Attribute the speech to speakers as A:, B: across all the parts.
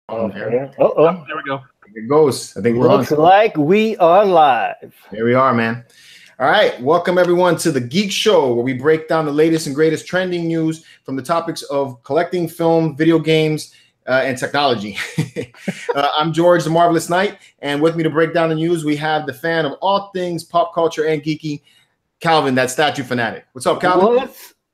A: There.
B: There we go.
A: It goes. I think we're
C: Looks like we are live.
A: There we are, man. All right. Welcome, everyone, to the Geek Show, where we break down the latest and greatest trending news from the topics of collecting, film, video games, and technology. I'm George, the Marvelous Knight, and with me to break down the news, we have the fan of all things pop culture and geeky, Calvin, that statue fanatic. What's up, Calvin?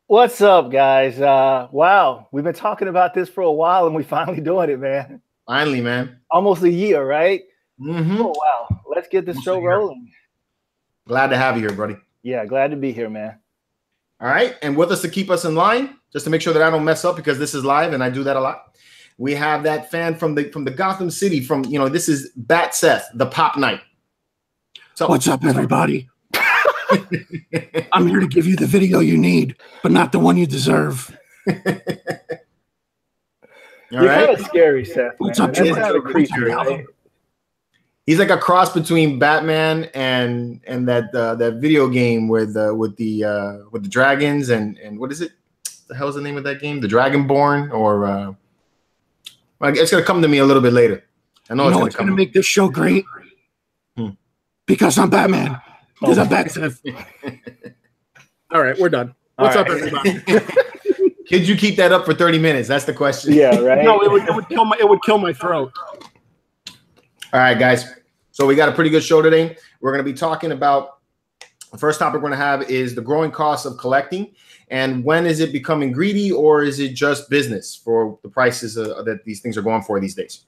C: What's up, guys? Wow, we've been talking about this for a while, and we finally doing it, man.
A: Finally, man.
C: Almost a year, right?
A: Mm-hmm.
C: Oh, wow. Let's get this show rolling.
A: Glad to have you here, buddy.
C: Yeah, glad to be here, man.
A: All right, and with us to keep us in line, just to make sure that I don't mess up because this is live and I do that a lot. We have that fan from the Gotham City. This is Bat Seth, the Pop Knight.
B: What's up, everybody? I'm here to give you the video you need, but not the one you deserve.
C: You're kind of scary, Seth.
B: What's up,
C: George? Creepy,
A: He's like a cross between Batman and that video game with the dragons and what is it? The hell's the name of that game? The Dragonborn or it's gonna come to me a little bit later. I know it's gonna
B: make this show great because I'm Batman. Because I'm Bat-Seth. All right, we're done. What's up, everybody?
A: Could you keep that up for 30 minutes? That's the question.
C: Yeah, right.
B: No, it would kill my throat.
A: All right, guys. So we got a pretty good show today. We're going to be talking about the first topic we're going to have is the growing cost of collecting, and when is it becoming greedy, or is it just business for the prices that these things are going for these days?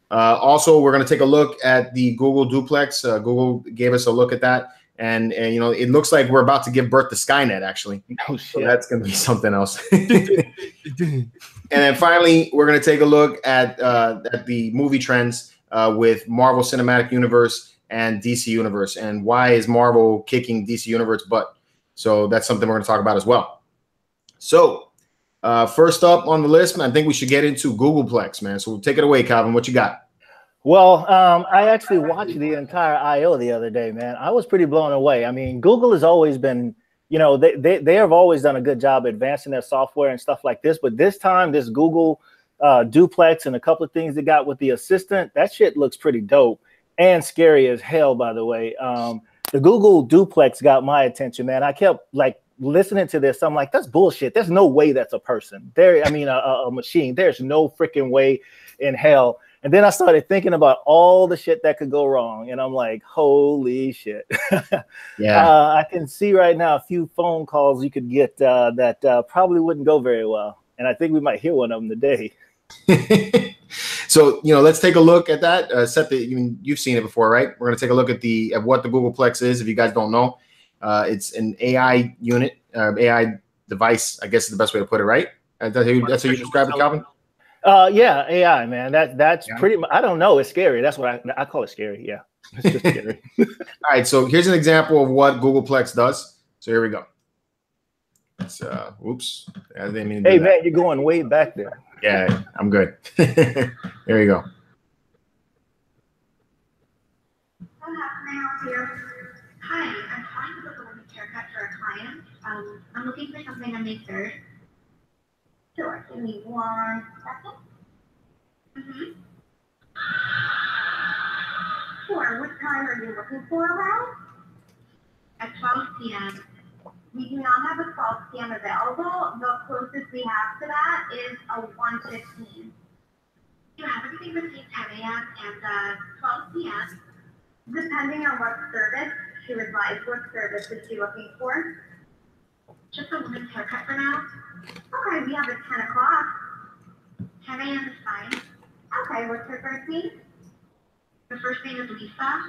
A: Also, we're going to take a look at the Google Duplex. Google gave us a look at that. And it looks like we're about to give birth to Skynet, actually.
C: Oh, shit.
A: So that's going to be something else. And then finally, we're going to take a look at the movie trends with Marvel Cinematic Universe and DC Universe, and why is Marvel kicking DC Universe butt? So that's something we're going to talk about as well. So first up on the list, I think we should get into Googleplex, man. So take it away, Calvin. What you got?
C: Well, I actually watched the entire I/O the other day, man. I was pretty blown away. I mean, Google has always been, they have always done a good job advancing their software and stuff like this. But this time, this Google Duplex and a couple of things they got with the assistant, that shit looks pretty dope and scary as hell, by the way. The Google Duplex got my attention, man. I kept listening to this. I'm like, that's bullshit. There's no way that's a person. A machine. There's no freaking way in hell. And then I started thinking about all the shit that could go wrong. And I'm like, holy shit.
A: Yeah.
C: I can see right now a few phone calls you could get that probably wouldn't go very well. And I think we might hear one of them today.
A: So, let's take a look at that. Seth, you've seen it before, right? We're going to take a look at what the Googleplex is. If you guys don't know, it's an AI unit, AI device, I guess is the best way to put it, right? That's how you describe it, Calvin?
C: Yeah, AI, man. That's pretty much, I don't know. It's scary. That's what I call it, scary. Yeah. It's just scary.
A: All right. So here's an example of what Googleplex does. So here we go. It's, oops. I didn't mean to do that.
C: Man, you're going way back there.
A: Yeah, I'm good. There you go.
D: How can I help you? Hi, I'm trying to book a women's haircut for a client. I'm looking for something on May 3rd. Sure, give me 1 second. Sure, what time are you looking for around? At 12 p.m. We do not have a 12 p.m. available. The closest we have to that is a 1:15. You have anything between 10 a.m. and 12 p.m. Depending on what service she would like. What service is she looking for? Just a woman's haircut for now. Okay, we have it 10 o'clock. 10 a.m. is fine. Okay, what's her first name? The first name is Lisa.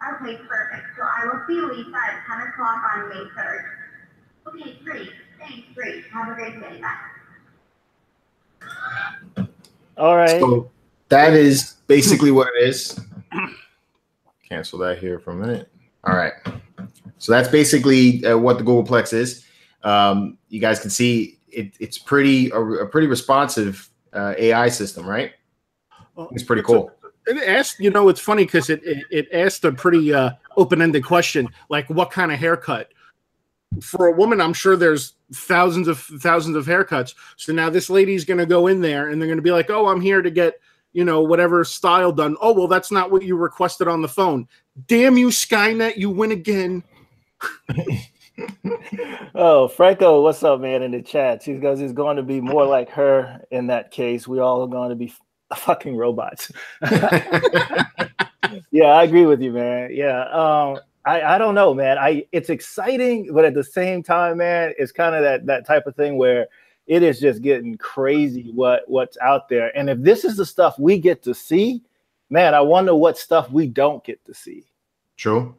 D: Okay, perfect. So I will see Lisa at 10 o'clock on May 3rd. Okay, great. Thanks, great. Have a great day. Bye.
C: All right.
A: So that is basically what it is. Cancel that here for a minute. All right. So that's basically what the Googleplex is. You guys can see it's a pretty responsive AI system, right? It's pretty cool.
B: It asked, it's funny because it asked a pretty open-ended question, like what kind of haircut? for a woman, I'm sure there's thousands of haircuts. So now this lady's going to go in there and they're going to be like, oh, I'm here to get, whatever style done. Oh, well, that's not what you requested on the phone. Damn you, Skynet, you win again.
C: Oh, Franco, what's up, man, in the chat? She goes, it's going to be more like her in that case. We all are going to be fucking robots. Yeah, I agree with you, man. Yeah. I don't know, man. It's exciting, but at the same time, man, it's kind of that type of thing where it is just getting crazy what's out there. And if this is the stuff we get to see, man, I wonder what stuff we don't get to see.
A: True.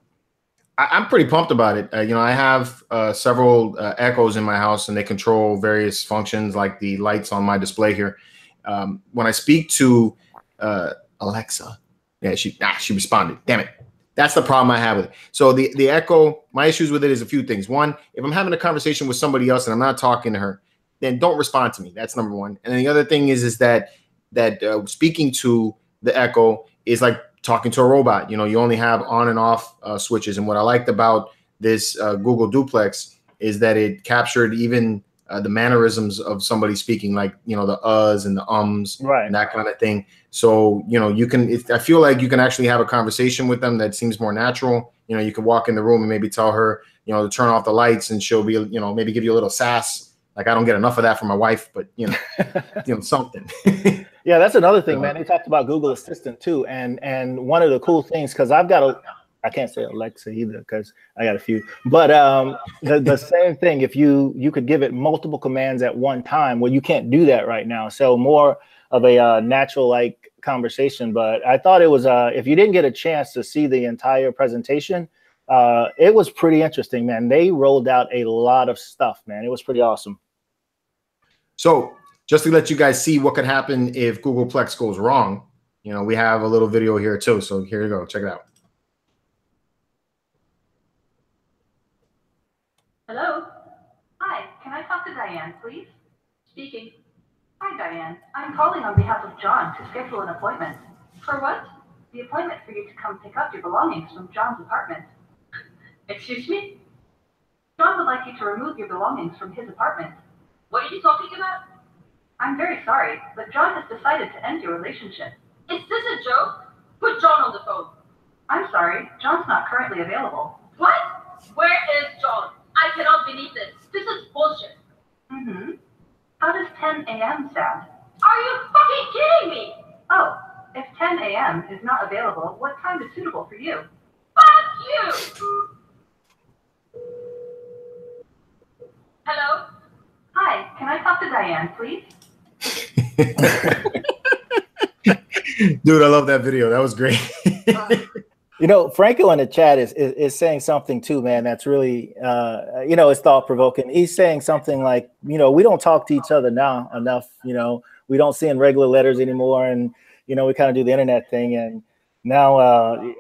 A: I'm pretty pumped about it. I have several Echoes in my house, and they control various functions like the lights on my display here. When I speak to Alexa, yeah, she responded. Damn it. That's the problem I have with it. So the Echo, my issues with it is a few things. One, if I'm having a conversation with somebody else and I'm not talking to her, then don't respond to me. That's number one. And then the other thing is that speaking to the Echo is like talking to a robot. You only have on and off switches. And what I liked about this Google Duplex is that it captured even the mannerisms of somebody speaking, like, the uhs and the ums,
C: right,
A: and that kind of thing. So, you can, I feel like you can actually have a conversation with them that seems more natural. You can walk in the room and maybe tell her, to turn off the lights, and she'll be, maybe give you a little sass. Like, I don't get enough of that from my wife, but, something.
C: Yeah, that's another thing, man. They talked about Google Assistant too. And one of the cool things, because I can't say Alexa either because I got a few, but the same thing, if you could give it multiple commands at one time, well, you can't do that right now. So more of a natural like conversation. But I thought it was, if you didn't get a chance to see the entire presentation, it was pretty interesting, man. They rolled out a lot of stuff, man. It was pretty awesome.
A: So just to let you guys see what could happen if Googleplex goes wrong, we have a little video here too. So here you go. Check it out.
E: Hello? Hi, can I talk to Diane, please? Speaking. Hi, Diane. I'm calling on behalf of John to schedule an appointment. For what? The appointment for you to come pick up your belongings from John's apartment. Excuse me? John would like you to remove your belongings from his apartment. What are you talking about? I'm very sorry, but John has decided to end your relationship. Is this a joke? Put John on the phone. I'm sorry, John's not currently available. What? Where is John? I cannot believe this. This is bullshit. Mm-hmm. How does 10 a.m. sound? Are you fucking kidding me? Oh, if 10 a.m. is not available, what time is suitable for you? Fuck you! Hello? Hi, can I talk to Diane, please?
A: Dude, I love that video. That was great.
C: Franco in the chat is saying something too, man. That's really, it's thought provoking. He's saying something like, we don't talk to each other now enough. We don't send regular letters anymore, and we kind of do the internet thing. And now,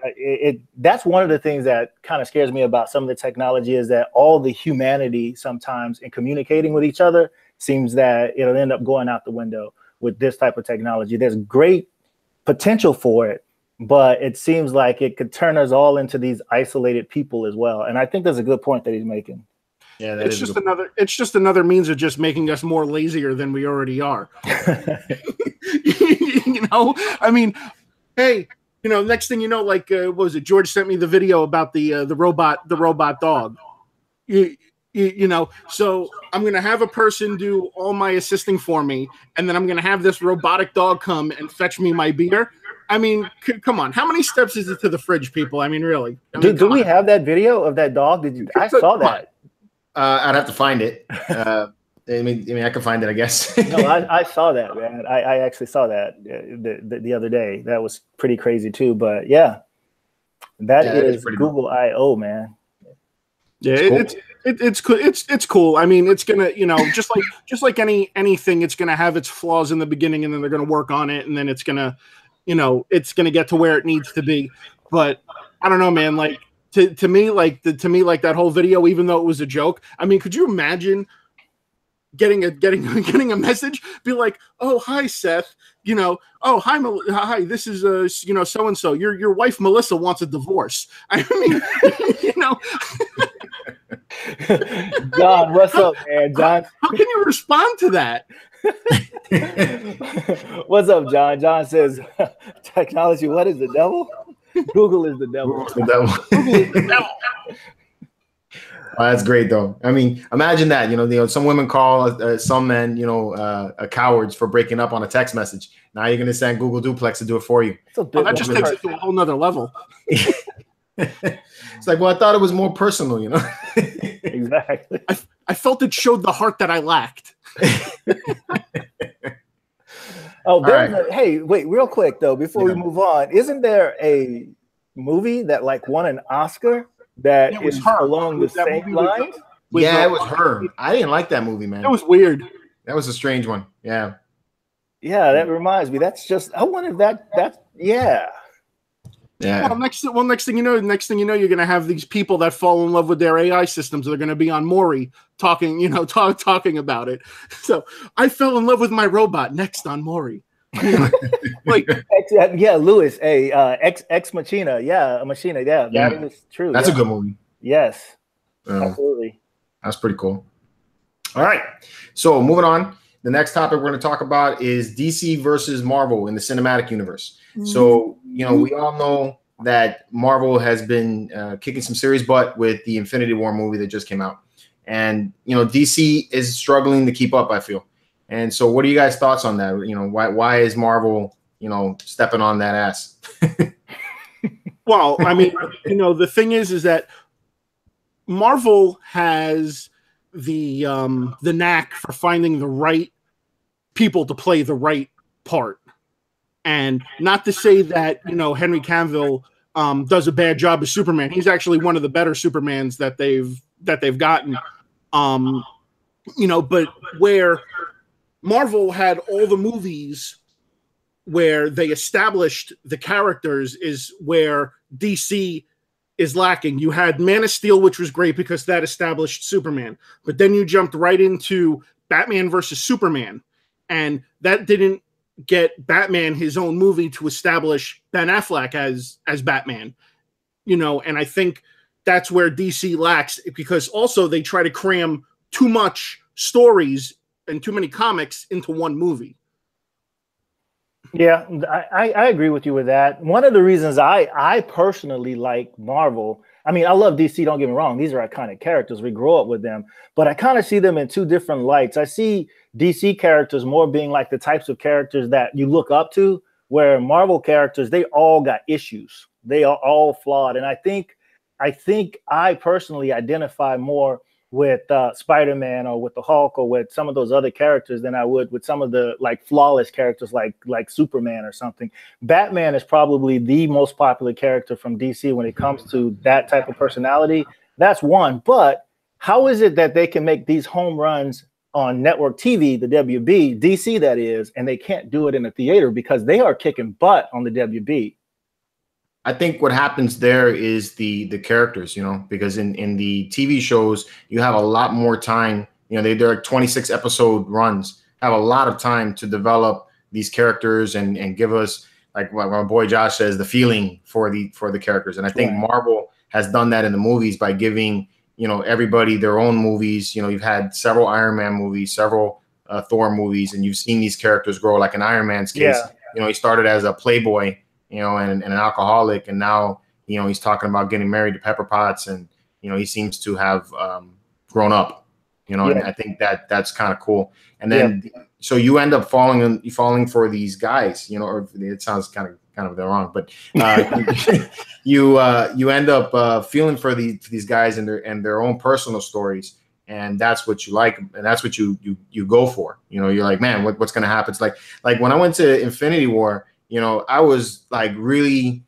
C: that's one of the things that kind of scares me about some of the technology is that all the humanity sometimes in communicating with each other seems that it'll end up going out the window with this type of technology. There's great potential for it, but it seems like it could turn us all into these isolated people as well. And I think that's a good point that he's making.
A: Yeah,
B: it's just another means of just making us more lazier than we already are. I mean, hey, next thing you know, like what was it? George sent me the video about the robot dog. So I'm going to have a person do all my assisting for me, and then I'm going to have this robotic dog come and fetch me my beer. I mean, come on. How many steps is it to the fridge, people? I mean, really?
C: Do we have that video of that dog? I saw that.
A: I'd have to find it. I mean, I can find it, I guess.
C: No, I saw that, man. I actually saw that the other day. That was pretty crazy too. But yeah, that is Google I/O, man.
B: Yeah, it's cool. It's cool. I mean, it's gonna, just like anything, it's gonna have its flaws in the beginning, and then they're gonna work on it, and then it's gonna get to where it needs to be. But I don't know, man. Like to me, that whole video, even though it was a joke, I mean, could you imagine getting a message, be like, oh, hi, Seth, oh, hi, this is so and so, your wife Melissa wants a divorce. I mean,
C: John, what's up, man? John,
B: how can you respond to that?
C: What's up, John? John says, technology, what is the devil? Google is the devil.
A: Google's the devil. Google is the devil. Oh, that's great, though. I mean, imagine that. Some women call some men, cowards for breaking up on a text message. Now you're going to send Google Duplex to do it for you.
B: That just takes it to a whole nother level.
A: It's like, well, I thought it was more personal,
C: Exactly.
B: I felt it showed the heart that I lacked.
C: Hey, wait, real quick though, before we move on, isn't there a movie that won an Oscar that is along the same lines?
A: Yeah, it was Her. I didn't like that movie, man.
B: It was weird.
A: That was a strange one. Yeah.
C: Yeah, that reminds me. That's just, I wonder if that's yeah.
A: Yeah.
B: Well, next thing you know, you're going to have these people that fall in love with their AI systems. They're going to be on Maury talking about it. So I fell in love with my robot. Next on Maury.
C: Lewis, Ex Machina. Yeah, Machina. Yeah, that is true.
A: That's a good movie.
C: Yes, absolutely.
A: That's pretty cool. All right. So moving on. The next topic we're going to talk about is DC versus Marvel in the cinematic universe. Mm-hmm. So, we all know that Marvel has been kicking some serious butt with the Infinity War movie that just came out. And, DC is struggling to keep up, I feel. And so what are you guys' thoughts on that? Why is Marvel, stepping on that ass?
B: Well, I mean, the thing is that Marvel has the knack for finding the right people to play the right part. And not to say that, Henry Cavill does a bad job as Superman. He's actually one of the better Supermans that they've gotten. But where Marvel had all the movies where they established the characters is where DC is lacking. You had Man of Steel, which was great because that established Superman. But then you jumped right into Batman versus Superman. And that didn't get Batman his own movie to establish Ben Affleck as Batman. And I think that's where DC lacks, because also they try to cram too much stories and too many comics into one movie.
C: Yeah, I agree with you with that. One of the reasons I personally like Marvel, I mean, I love DC, don't get me wrong. These are iconic characters. We grow up with them. But I kind of see them in two different lights. I see DC characters more being like the types of characters that you look up to, where Marvel characters, they all got issues. They are all flawed. And I think I personally identify more with Spider-Man or with the Hulk or with some of those other characters than I would with some of the flawless characters like Superman or something. Batman is probably the most popular character from DC when it comes to that type of personality. That's one. But how is it that they can make these home runs on network TV, the WB, DC that is, and they can't do it in a theater because they are kicking butt on the WB?
A: I think what happens there is the characters, because in the TV shows, you have a lot more time. They're like 26 episode runs, have a lot of time to develop these characters and give us, like what my boy Josh says, the feeling for the characters. And I think Marvel has done that in the movies by giving, everybody their own movies. You've had several Iron Man movies, several Thor movies, and you've seen these characters grow, like in Iron Man's case. Yeah. He started as a playboy, and an alcoholic, and now, he's talking about getting married to Pepper Potts, and, he seems to have grown up, and I think that's kind of cool. And then, so you end up falling for these guys, or it sounds kind of wrong, but you end up feeling for these guys and their own personal stories, and that's what you like, and that's what you go for. You're like, man, what's going to happen? It's like when I went to Infinity War, I was like really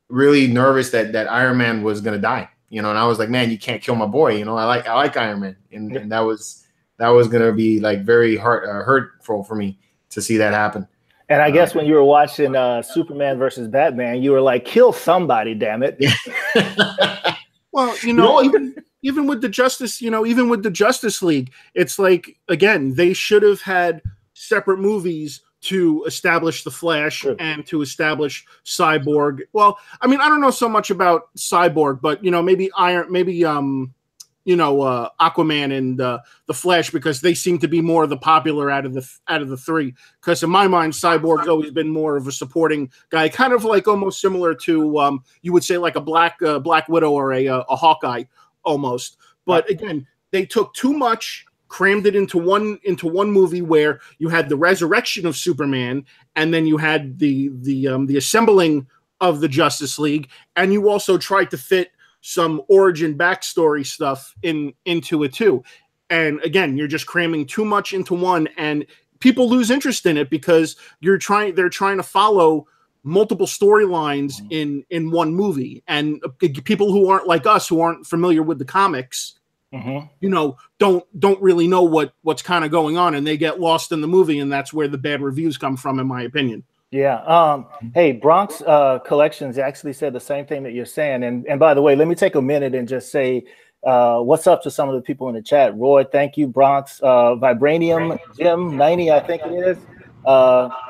A: nervous that Iron Man was gonna die. And I was like, man, you can't kill my boy. I like Iron Man, and that was gonna be like very hurtful for me to see that happen.
C: And I guess when you were watching Superman versus Batman, you were like, kill somebody, damn it.
B: Well, even with the Justice League, it's like, again, they should have had separate movies to establish the Flash and to establish Cyborg. Well, I mean, I don't know so much about Cyborg, but maybe Aquaman and the Flash, because they seem to be more of the popular out of the three. Because in my mind, Cyborg's always been more of a supporting guy, kind of like almost similar to you would say like a Black Widow or a Hawkeye almost. But again, they took too much, crammed it into one movie where you had the resurrection of Superman, and then you had the assembling of the Justice League, and you also tried to fit some origin backstory stuff into it too. And again, you're just cramming too much into one, and people lose interest in it because they're trying to follow multiple storylines in one movie, and people who aren't like us, who aren't familiar with the comics, don't really know what's kind of going on, and they get lost in the movie, and that's where the bad reviews come from, in my opinion.
C: Yeah. Hey, Bronx Collections actually said the same thing that you're saying. And by the way, let me take a minute and just say what's up to some of the people in the chat. Roy, thank you. Bronx, Vibranium, Jim 90, I think it is.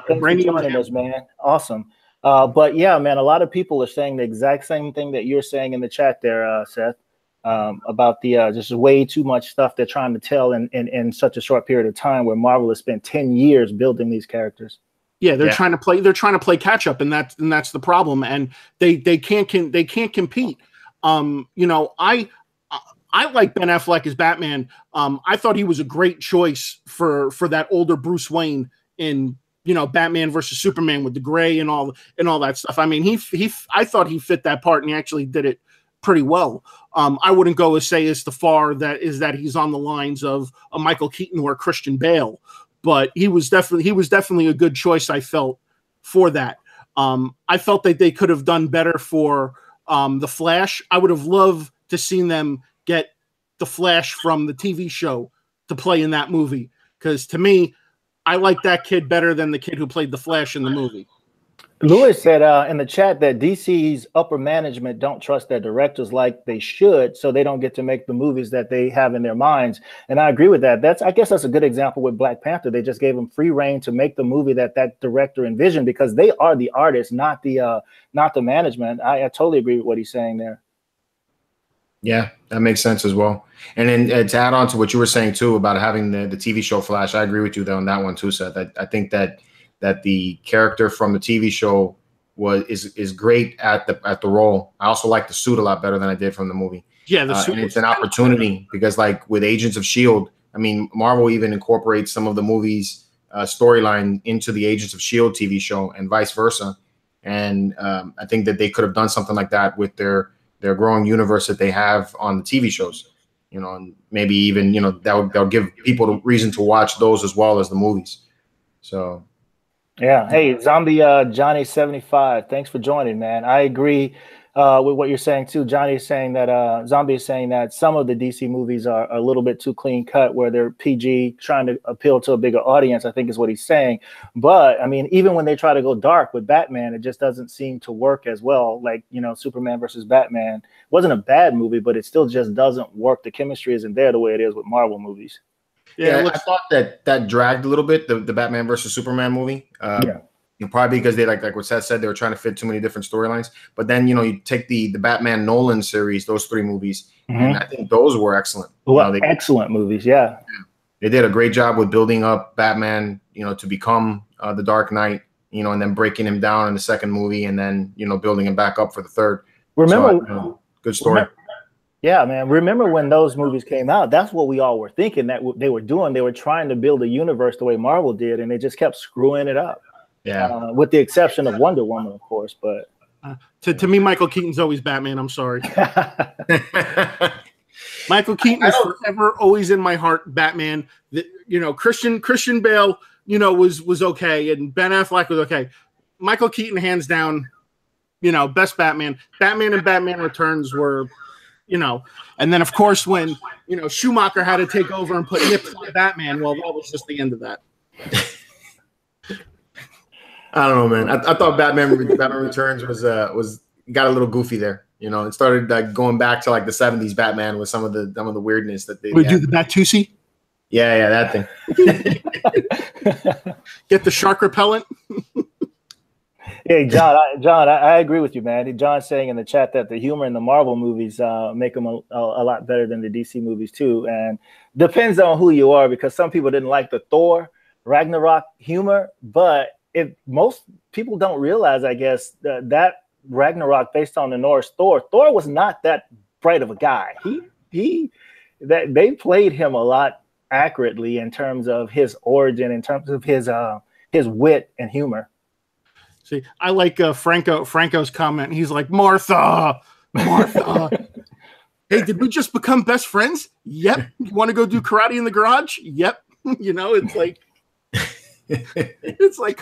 C: Thanks for joining us, man. Awesome. But yeah, man, a lot of people are saying the exact same thing that you're saying in the chat there, Seth, about the just way too much stuff they're trying to tell in such a short period of time, where Marvel has spent 10 years building these characters.
B: Yeah, they're trying to play catch up, and that's the problem, and they can't compete. I like Ben Affleck as Batman. I thought he was a great choice for that older Bruce Wayne in Batman versus Superman with the gray and all that stuff. I mean, I thought he fit that part, and he actually did it pretty well. I wouldn't go as far that he's on the lines of a Michael Keaton or a Christian Bale. But he was definitely a good choice, I felt, for that. I felt that they could have done better for the Flash. I would have loved to seen them get the Flash from the TV show to play in that movie, because to me, I like that kid better than the kid who played the Flash in the movie.
C: Lewis said in the chat that DC's upper management don't trust their directors like they should, so they don't get to make the movies that they have in their minds. And I agree with that. I guess that's a good example with Black Panther. They just gave them free reign to make the movie that director envisioned, because they are the artists, not the management. I totally agree with what he's saying there.
A: Yeah, that makes sense as well. And then to add on to what you were saying too about having the TV show Flash, I agree with you though on that one too, Seth. I think that the character from the TV show is great at the role. I also like the suit a lot better than I did from the movie.
B: Yeah, the suit.
A: And it's an opportunity because, like with Agents of S.H.I.E.L.D., I mean, Marvel even incorporates some of the movie's storyline into the Agents of S.H.I.E.L.D. TV show and vice versa. And I think that they could have done something like that with their growing universe that they have on the TV shows. And maybe even that'll give people the reason to watch those as well as the movies. So.
C: Yeah. Hey, Zombie Johnny 75. Thanks for joining, man. I agree with what you're saying too. Johnny is saying that Zombie is saying that some of the DC movies are a little bit too clean cut, where they're PG, trying to appeal to a bigger audience, I think is what he's saying. But I mean, even when they try to go dark with Batman, it just doesn't seem to work as well. Like, Superman versus Batman wasn't a bad movie, but it still just doesn't work. The chemistry isn't there the way it is with Marvel movies.
A: Yeah, I thought that dragged a little bit, the Batman versus Superman movie. Probably because they like what Seth said, they were trying to fit too many different storylines. But then you take the Batman Nolan series, those three movies, and I think those were excellent.
C: Well, excellent movies, yeah.
A: They did a great job with building up Batman, to become the Dark Knight, and then breaking him down in the second movie, and then building him back up for the third.
C: Remember,
A: good story.
C: Yeah, man. Remember when those movies came out? That's what we all were thinking that they were doing. They were trying to build a universe the way Marvel did, and they just kept screwing it up.
A: Yeah.
C: With the exception of Wonder Woman, of course. But
B: to me, Michael Keaton's always Batman. I'm sorry. Michael Keaton is forever always in my heart. Batman. Christian Bale, was okay, and Ben Affleck was okay. Michael Keaton, hands down, best Batman. Batman and Batman Returns were. And then of course when Schumacher had to take over and put nips on Batman, well, that was just the end of that.
A: I don't know, man. I thought Batman Returns was got a little goofy there. It started like going back to like the 70s Batman with some of the weirdness that they
B: do the Batusi.
A: Yeah, that thing.
B: Get the shark repellent.
C: Hey, John, I agree with you, man. John's saying in the chat that the humor in the Marvel movies make them a lot better than the DC movies too. And depends on who you are, because some people didn't like the Thor Ragnarok humor, but most people don't realize, I guess, that Ragnarok, based on the Norse Thor was not that bright of a guy. They played him a lot accurately in terms of his origin, in terms of his wit and humor.
B: See, I like Franco's comment. He's like, Martha. Hey, did we just become best friends? Yep. You want to go do karate in the garage? Yep. It's like,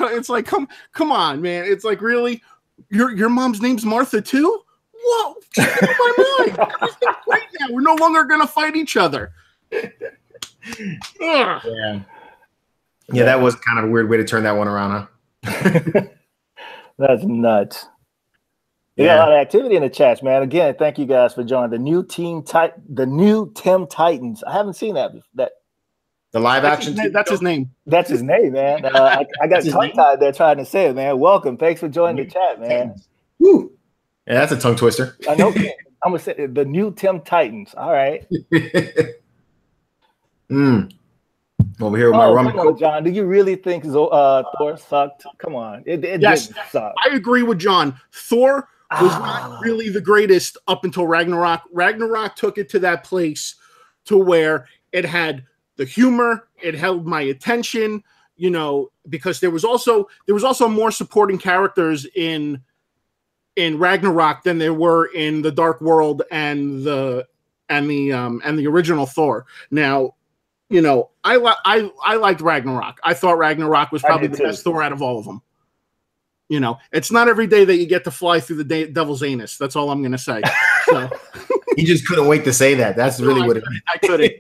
B: come on, man. It's like, really? Your mom's name's Martha too? Whoa, she's out of my mind. Everything's great now. We're no longer gonna fight each other.
A: Yeah, that was kind of a weird way to turn that one around, huh?
C: That's nuts. We got a lot of activity in the chats, man. Again, thank you guys for joining the new Tim Titans. I haven't seen that.
A: The live action.
B: That's his name.
C: That's his name, man. I got tongue-tied there trying to say it, man. Welcome. Thanks for joining the chat, man.
A: Woo. Yeah, that's a tongue twister.
C: I know. I'm gonna say the new Tim Titans. All right.
A: Over here with my rum.
C: Come on, John. Do you really think Thor sucked? Come on. It
B: yes,
C: didn't suck.
B: I agree with John. Thor was not really the greatest up until Ragnarok. Ragnarok took it to that place to where it had the humor. It held my attention, because there was also more supporting characters in Ragnarok than there were in the Dark World and the original Thor. Now, I liked Ragnarok. I thought Ragnarok was probably the best Thor out of all of them. It's not every day that you get to fly through the devil's anus. That's all I'm going to say. So.
A: You just couldn't wait to say that. That's really what it is.
B: I couldn't.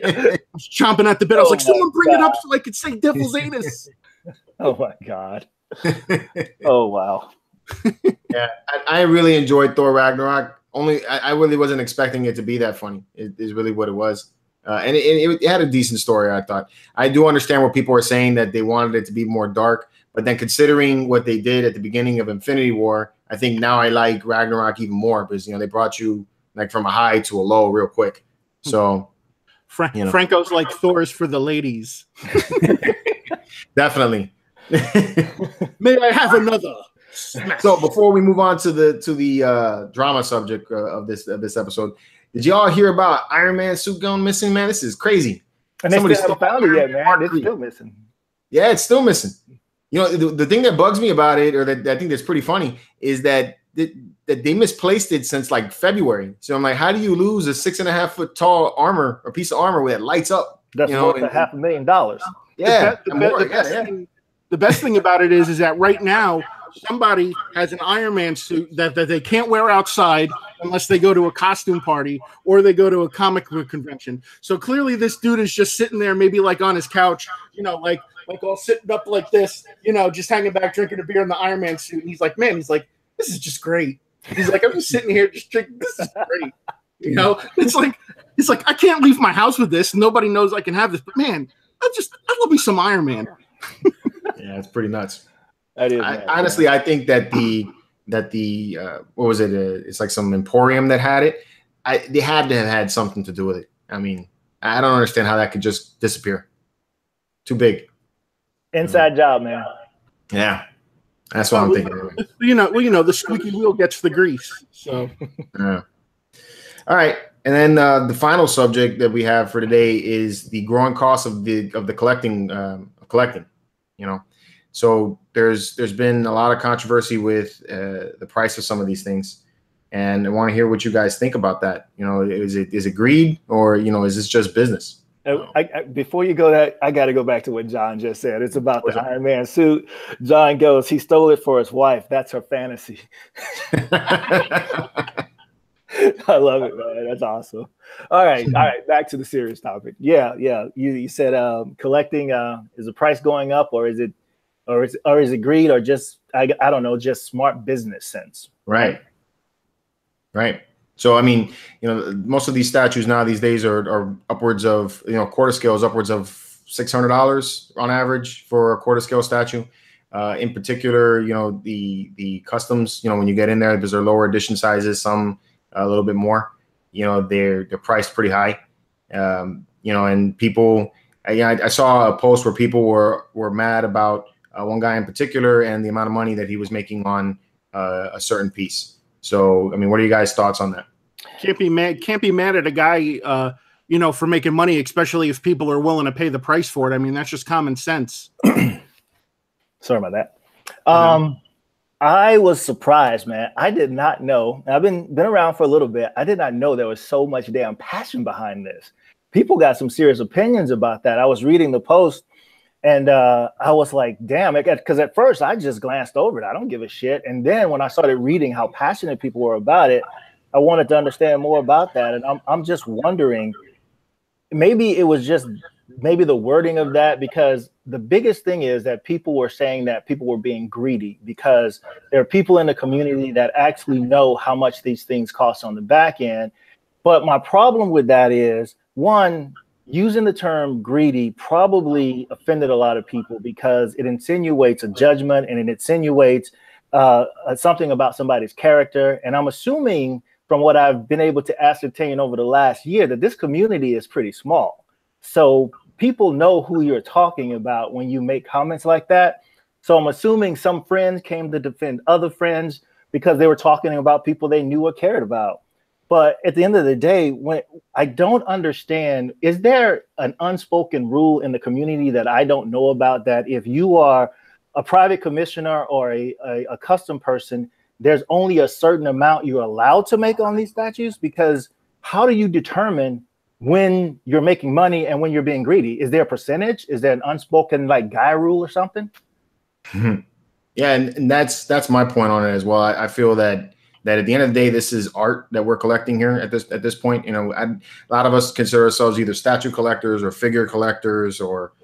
B: I was chomping at the bit. I was like, someone bring it up so I could say devil's anus.
C: Oh, my God. Oh, wow.
A: Yeah, I really enjoyed Thor Ragnarok. I really wasn't expecting it to be that funny. It is really what it was. And it had a decent story, I thought. I do understand what people are saying, that they wanted it to be more dark. But then considering what they did at the beginning of Infinity War, I think now I like Ragnarok even more because, they brought you like from a high to a low real quick. So
B: Franco's like Thor's for the ladies.
A: Definitely.
B: May I have another?
A: So before we move on to the drama subject of this episode, did y'all hear about Iron Man suit going missing, man? This is crazy.
C: And they still haven't found it yet, man. It's still missing.
A: Yeah, it's still missing. The thing that bugs me about it, or that I think that's pretty funny, is that they misplaced it since like February. So I'm like, how do you lose a 6.5 foot tall armor or piece of armor that lights up?
C: That's worth $500,000.
A: Yeah.
B: The best thing about it is that right now somebody has an Iron Man suit that they can't wear outside unless they go to a costume party or they go to a comic book convention. So clearly this dude is just sitting there, maybe like on his couch, like all sitting up like this, just hanging back, drinking a beer in the Iron Man suit. And he's like, this is just great. He's like, I'm just sitting here just drinking. This is great. It's like, I can't leave my house with this. Nobody knows I can have this, but man, I love me some Iron Man.
A: Yeah, it's pretty nuts.
C: Honestly,
A: I think that the what was it? It's like some emporium that had it. They had to have had something to do with it. I mean, I don't understand how that could just disappear. Too big.
C: Inside job, man.
A: Yeah, that's what I'm thinking.
B: The squeaky wheel gets the grease. So,
A: yeah. All right, and then the final subject that we have for today is the growing cost of the collecting. So there's been a lot of controversy with the price of some of these things, and I want to hear what you guys think about that. Is it greed, or is this just business?
C: Before you go that, I got to go back to what John just said. It's about the Iron Man suit. John goes, he stole it for his wife. That's her fantasy. I love it, man. That's awesome. All right. Back to the serious topic. Yeah. You said collecting, is the price going up, or is it greed, or just I don't know, just smart business sense?
A: Right. So, I mean, most of these statues now these days are upwards of, quarter scale is upwards of $600 on average for a quarter scale statue. In particular, the customs, when you get in there, because they're lower edition sizes, some a little bit more, they're priced pretty high. And people, I saw a post where people were mad about one guy in particular and the amount of money that he was making on a certain piece. So, I mean, what are you guys' thoughts on that?
B: Can't be mad at a guy, for making money, especially if people are willing to pay the price for it. I mean, that's just common sense.
C: Sorry about that. I was surprised, man. I did not know. I've been around for a little bit. I did not know there was so much damn passion behind this. People got some serious opinions about that. I was reading the post and I was like, damn, because at first I just glanced over it. I don't give a shit. And then when I started reading how passionate people were about it, I wanted to understand more about that. And I'm just wondering, maybe it was just the wording of that, because the biggest thing is that people were saying that people were being greedy because there are people in the community that actually know how much these things cost on the back end. But my problem with that is, one, using the term greedy probably offended a lot of people because it insinuates a judgment and it insinuates something about somebody's character. And I'm assuming from what I've been able to ascertain over the last year that this community is pretty small. So people know who you're talking about when you make comments like that. So I'm assuming some friends came to defend other friends because they were talking about people they knew or cared about. But at the end of the day, when I don't understand, is there an unspoken rule in the community that I don't know about, that if you are a private commissioner or a custom person, there's only a certain amount you're allowed to make on these statues? Because how do you determine when you're making money and when you're being greedy? Is there a percentage? Is there an unspoken guy rule or something?
A: Yeah, and that's my point on it as well. I feel that at the end of the day, this is art that we're collecting here at this point. A lot of us consider ourselves either statue collectors or figure collectors or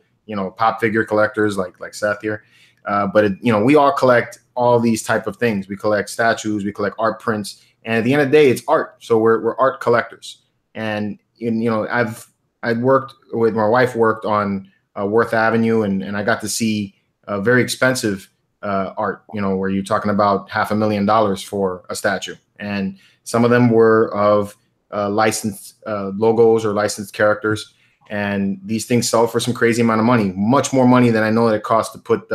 A: pop figure collectors like Seth here. But we all collect all these type of things. We collect statues, we collect art prints, and at the end of the day, it's art. So we're art collectors. And I worked with my wife worked on Worth Avenue, and I got to see very expensive art, where you're talking about $500,000 for a statue. And some of them were of licensed logos or licensed characters. And these things sell for some crazy amount of money, much more money than I know that it costs to put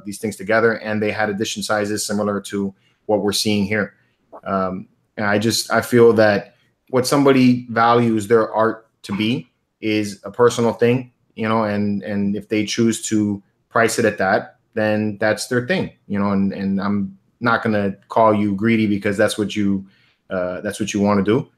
A: these things together. And they had edition sizes similar to what we're seeing here. And I feel that what somebody values their art to be is a personal thing, and if they choose to price it at that, then that's their thing, and I'm not going to call you greedy because that's what you want to do.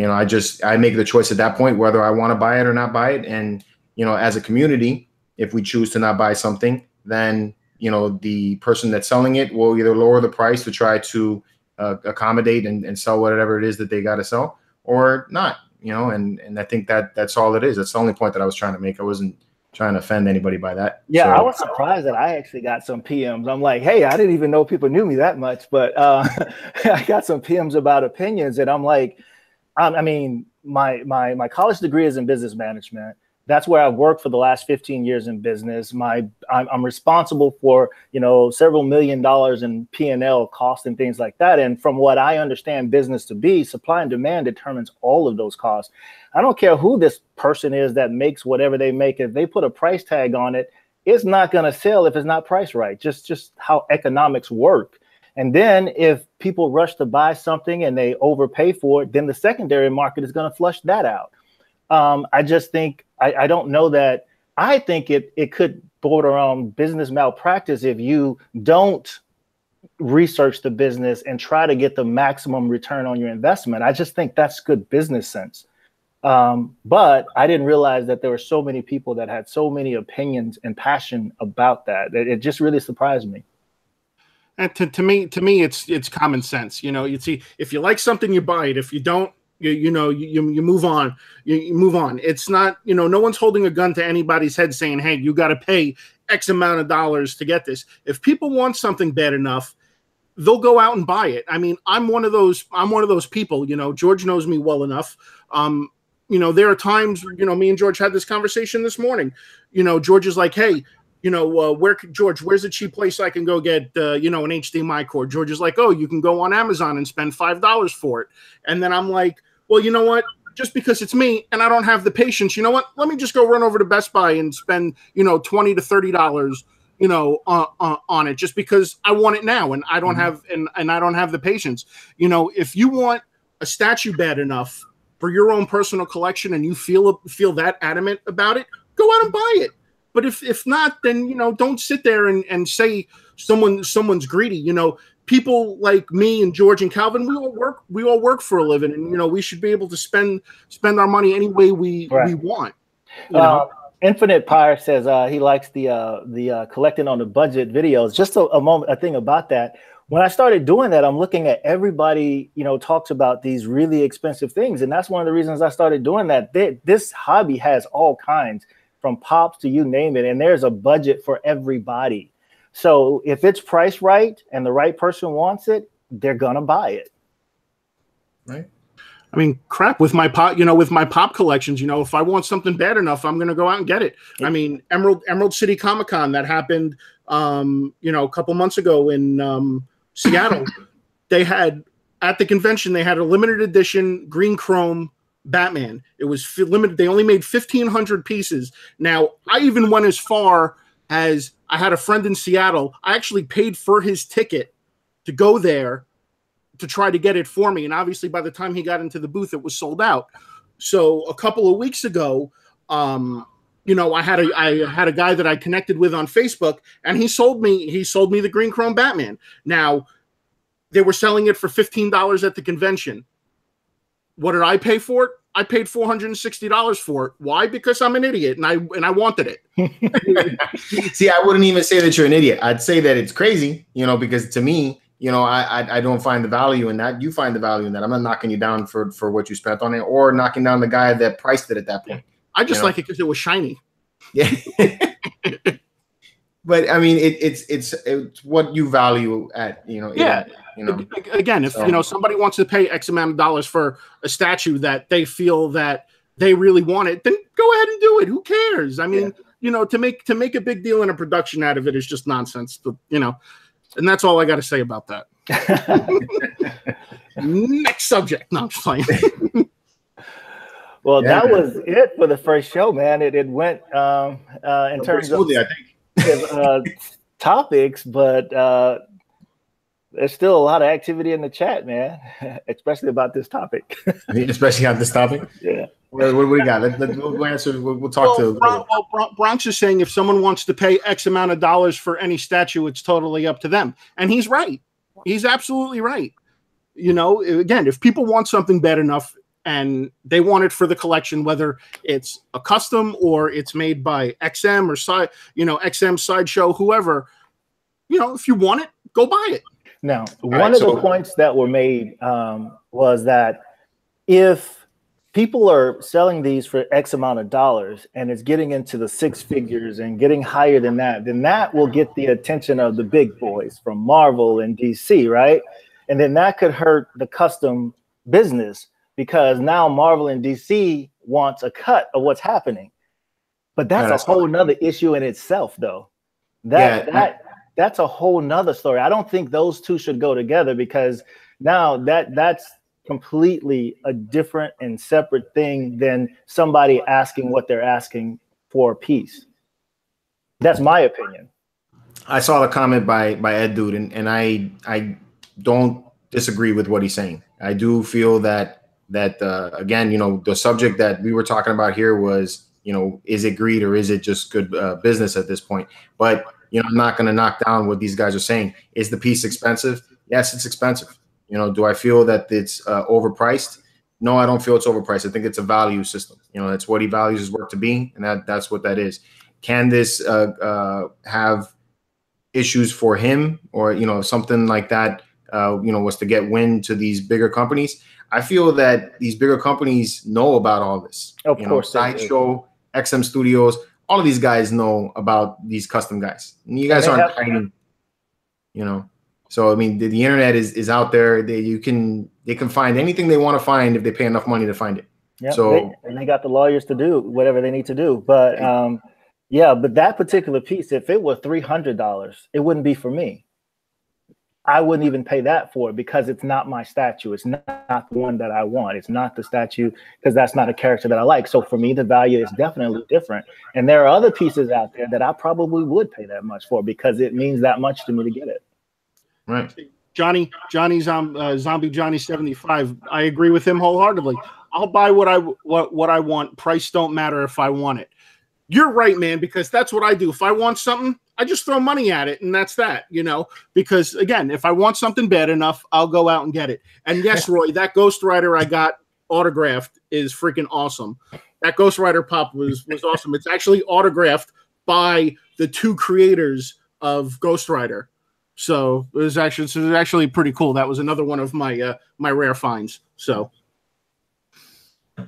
A: I make the choice at that point, whether I want to buy it or not buy it. And, as a community, if we choose to not buy something, then, the person that's selling it will either lower the price to try to accommodate and sell whatever it is that they got to sell, or not, and I think that's all it is. That's the only point that I was trying to make. I wasn't trying to offend anybody by that.
C: Yeah, so I was surprised that I actually got some PMs. I'm like, hey, I didn't even know people knew me that much, but I got some PMs about opinions, and I'm like, I mean, my college degree is in business management. That's where I've worked for the last 15 years in business. I'm responsible for, several $1 million in P&L costs and things like that. And from what I understand business to be, supply and demand determines all of those costs. I don't care who this person is that makes whatever they make. If they put a price tag on it, it's not going to sell if it's not priced right. Just how economics work. And then if people rush to buy something and they overpay for it, then the secondary market is going to flush that out. I just think, I don't know that, I think it could border on business malpractice if you don't research the business and try to get the maximum return on your investment. I just think that's good business sense. But I didn't realize that there were so many people that had so many opinions and passion about that. It just really surprised me.
B: And to me, it's common sense. You see, if you like something, you buy it. If you don't, you move on. You move on. It's not, no one's holding a gun to anybody's head saying, hey, you got to pay X amount of dollars to get this. If people want something bad enough, they'll go out and buy it. I mean, I'm one of those people, you know. George knows me well enough. You know, there are times, you know, me and George had this conversation this morning. You know, George is like, hey, you know, where's a cheap place I can go get, you know, an HDMI cord? George is like, oh, you can go on Amazon and spend $5 for it. And then I'm like, well, you know what? Just because it's me and I don't have the patience, you know what? Let me just go run over to Best Buy and spend, you know, $20 to $30, you know, on it, just because I want it now and I don't have and I don't have the patience. You know, if you want a statue bad enough for your own personal collection and you feel that adamant about it, go out and buy it. But if not, then, you know, don't sit there and say someone's greedy. You know, people like me and George and Calvin, we all work for a living, and, you know, we should be able to spend our money any way we want. You know?
C: Infinite Pyre says he likes the collecting on the budget videos. Just a thing about that. When I started doing that, I'm looking at everybody, you know, talks about these really expensive things. And that's one of the reasons I started doing that. This hobby has all kinds, from pops to you name it. And there's a budget for everybody. So if it's priced right and the right person wants it, they're going to buy it.
A: Right.
B: I mean, crap, with my pop collections, you know, if I want something bad enough, I'm going to go out and get it. I mean, Emerald City Comic-Con that happened, you know, a couple months ago in Seattle, they had, at the convention, they had a limited edition green chrome Batman. It was limited. They only made 1,500 pieces. Now, I even went as far as, I had a friend in Seattle. I actually paid for his ticket to go there to try to get it for me. And obviously by the time he got into the booth, it was sold out. So a couple of weeks ago, you know, I had a guy that I connected with on Facebook, and he sold me the green chrome Batman. Now, they were selling it for $15 at the convention. What did I pay for it? I paid $460 for it. Why? Because I'm an idiot and I wanted it.
A: See, I wouldn't even say that you're an idiot. I'd say that it's crazy, you know, because to me, you know, I don't find the value in that. You find the value in that. I'm not knocking you down for what you spent on it, or knocking down the guy that priced it at that point.
B: I just like it because it was shiny.
A: Yeah. But I mean, it's what you value at, you know.
B: Yeah.
A: You know.
B: Again, if you know somebody wants to pay X amount of dollars for a statue that they feel that they really want it, then go ahead and do it. Who cares? I mean, you know, to make a big deal in a production out of it is just nonsense. But, you know, and that's all I got to say about that. Next subject. No, I'm just playing.
C: Well, that was it for the first show, man. It went in terms of
A: I think.
C: Topics, but there's still a lot of activity in the chat, man, especially about this topic.
A: Especially on this topic?
C: Yeah.
A: What do we got? We'll answer. We'll talk to.
B: Bronx is saying if someone wants to pay X amount of dollars for any statue, it's totally up to them. And he's right. He's absolutely right. You know, again, if people want something bad enough and they want it for the collection, whether it's a custom or it's made by XM or XM Sideshow, whoever, you know, if you want it, go buy it.
C: Now, one of the points that were made was that if people are selling these for X amount of dollars and it's getting into the six figures and getting higher than that, then that will get the attention of the big boys from Marvel and DC, right? And then that could hurt the custom business, because now Marvel and DC wants a cut of what's happening. But that's a whole nother issue in itself, though. That's a whole nother story. I don't think those two should go together, because now that's completely a different and separate thing than somebody asking what they're asking for a piece. That's my opinion.
A: I saw the comment by Ed Dude, and I don't disagree with what he's saying. I do feel that again, you know, the subject that we were talking about here was, you know, is it greed or is it just good business at this point? But, you know, I'm not going to knock down what these guys are saying. Is the piece expensive? Yes, it's expensive. You know, do I feel that it's overpriced? No, I don't feel it's overpriced. I think it's a value system. You know, that's what he values his work to be, and that's what that is. Can this have issues for him, or, you know, something like that, you know, was to get wind to these bigger companies? I feel that these bigger companies know about all this.
C: Of course,
A: Sideshow, XM Studios, all of these guys know about these custom guys. And you guys aren't hiding, you know. So I mean, the internet is out there. They can find anything they want to find if they pay enough money to find it.
C: Yeah,
A: so
C: they got the lawyers to do whatever they need to do. But yeah, but that particular piece, if it were $300, it wouldn't be for me. I wouldn't even pay that for it because it's not my statue. It's not the one that I want. It's not the statue because that's not a character that I like. So for me, the value is definitely different. And there are other pieces out there that I probably would pay that much for because it means that much to me to get it.
A: Right.
B: Zombie Johnny 75. I agree with him wholeheartedly. I'll buy what I want. Price don't matter if I want it. You're right, man, because that's what I do. If I want something, I just throw money at it, and that's that, because, again, if I want something bad enough, I'll go out and get it. And, yes, Roy, that Ghost Rider I got autographed is freaking awesome. That Ghost Rider pop was awesome. It's actually autographed by the two creators of Ghost Rider. So it was actually pretty cool. That was another one of my my rare finds. So,
A: all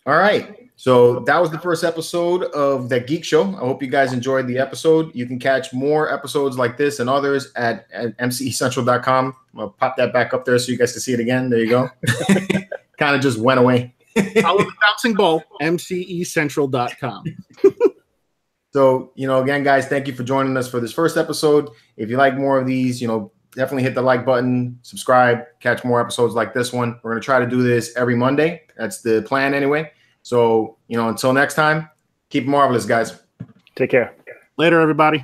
A: right. So that was the first episode of That Geek Show. I hope you guys enjoyed the episode. You can catch more episodes like this and others at mcecentral.com. I'll pop that back up there so you guys can see it again. There you go. Kind of just went away.
B: Follow the bouncing ball, mcecentral.com.
A: So, again, guys, thank you for joining us for this first episode. If you like more of these, definitely hit the like button, subscribe, catch more episodes like this one. We're going to try to do this every Monday. That's the plan anyway. So, until next time, keep marvelous, guys.
C: Take care.
B: Later, everybody.